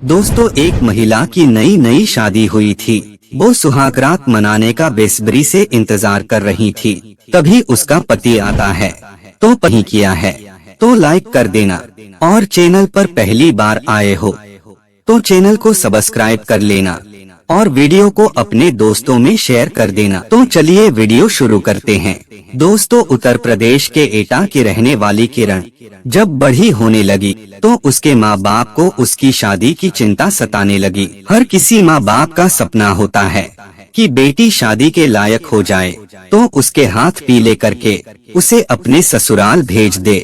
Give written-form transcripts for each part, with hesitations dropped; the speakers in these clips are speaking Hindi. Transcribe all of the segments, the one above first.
दोस्तों, एक महिला की नई नई शादी हुई थी। वो सुहागरात मनाने का बेसब्री से इंतजार कर रही थी। तभी उसका पति आता है। तो नहीं किया है तो लाइक कर देना, और चैनल पर पहली बार आए हो तो चैनल को सब्सक्राइब कर लेना, और वीडियो को अपने दोस्तों में शेयर कर देना। तो चलिए वीडियो शुरू करते हैं। दोस्तों, उत्तर प्रदेश के एटा की रहने वाली किरण जब बड़ी होने लगी तो उसके माँ बाप को उसकी शादी की चिंता सताने लगी। हर किसी माँ बाप का सपना होता है कि बेटी शादी के लायक हो जाए तो उसके हाथ पीले करके उसे अपने ससुराल भेज दे,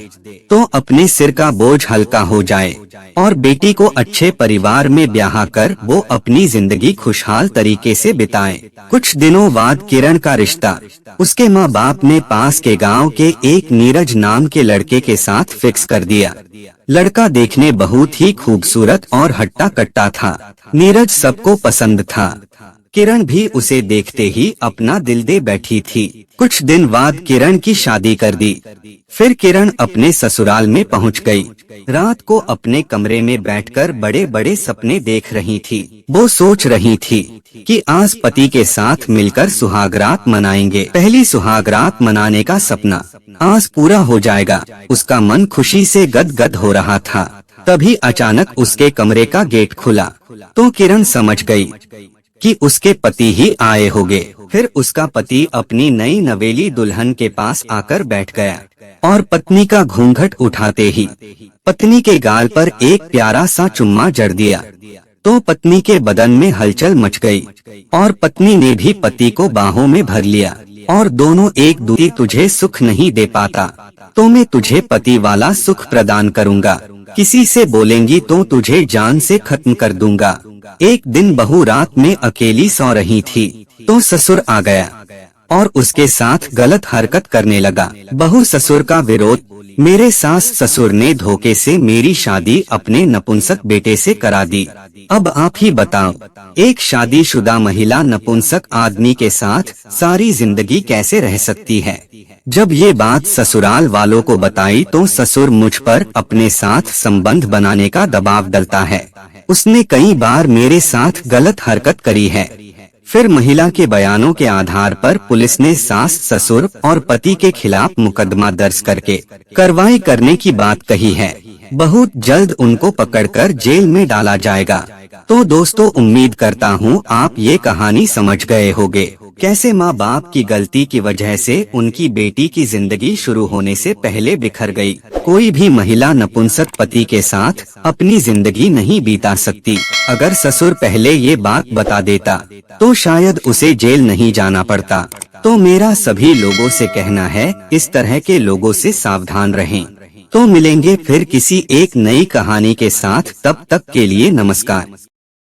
तो अपने सिर का बोझ हल्का हो जाए और बेटी को अच्छे परिवार में ब्याह कर वो अपनी जिंदगी खुशहाल तरीके से बिताए। कुछ दिनों बाद किरण का रिश्ता उसके माँ बाप ने पास के गांव के एक नीरज नाम के लड़के के साथ फिक्स कर दिया। लड़का देखने बहुत ही खूबसूरत और हट्टा कट्टा था। नीरज सबको पसंद था। किरण भी उसे देखते ही अपना दिल दे बैठी थी। कुछ दिन बाद किरण की शादी कर दी। फिर किरण अपने ससुराल में पहुंच गई। रात को अपने कमरे में बैठकर बड़े बड़े सपने देख रही थी। वो सोच रही थी कि आज पति के साथ मिलकर सुहागरात मनाएंगे। पहली सुहागरात मनाने का सपना आज पूरा हो जाएगा। उसका मन खुशी से गदगद हो रहा था। तभी अचानक उसके कमरे का गेट खुला तो किरण समझ गई कि उसके पति ही आए होंगे। फिर उसका पति अपनी नई नवेली दुल्हन के पास आकर बैठ गया और पत्नी का घूंघट उठाते ही पत्नी के गाल पर एक प्यारा सा चुम्मा जड़ दिया। तो पत्नी के बदन में हलचल मच गई और पत्नी ने भी पति को बाहों में भर लिया और दोनों एक दूसरे तुझे सुख नहीं दे पाता तो मैं तुझे पति वाला सुख प्रदान करूँगा। किसी से बोलेंगी तो तुझे जान से खत्म कर दूंगा। एक दिन बहू रात में अकेली सो रही थी तो ससुर आ गया और उसके साथ गलत हरकत करने लगा। बहू ससुर का विरोध, मेरे सास ससुर ने धोखे से मेरी शादी अपने नपुंसक बेटे से करा दी। अब आप ही बताओ, एक शादीशुदा महिला नपुंसक आदमी के साथ सारी जिंदगी कैसे रह सकती है। जब ये बात ससुराल वालों को बताई तो ससुर मुझ पर अपने साथ संबंध बनाने का दबाव डालता है। उसने कई बार मेरे साथ गलत हरकत करी है। फिर महिला के बयानों के आधार पर पुलिस ने सास ससुर और पति के खिलाफ मुकदमा दर्ज करके कार्रवाई करने की बात कही है। बहुत जल्द उनको पकड़कर जेल में डाला जाएगा। तो दोस्तों, उम्मीद करता हूँ आप ये कहानी समझ गए होंगे। कैसे माँ बाप की गलती की वजह से उनकी बेटी की जिंदगी शुरू होने से पहले बिखर गई। कोई भी महिला नपुंसक पति के साथ अपनी जिंदगी नहीं बिता सकती। अगर ससुर पहले ये बात बता देता तो शायद उसे जेल नहीं जाना पड़ता। तो मेरा सभी लोगों से कहना है, इस तरह के लोगों से सावधान रहें। तो मिलेंगे फिर किसी एक नई कहानी के साथ। तब तक के लिए नमस्कार।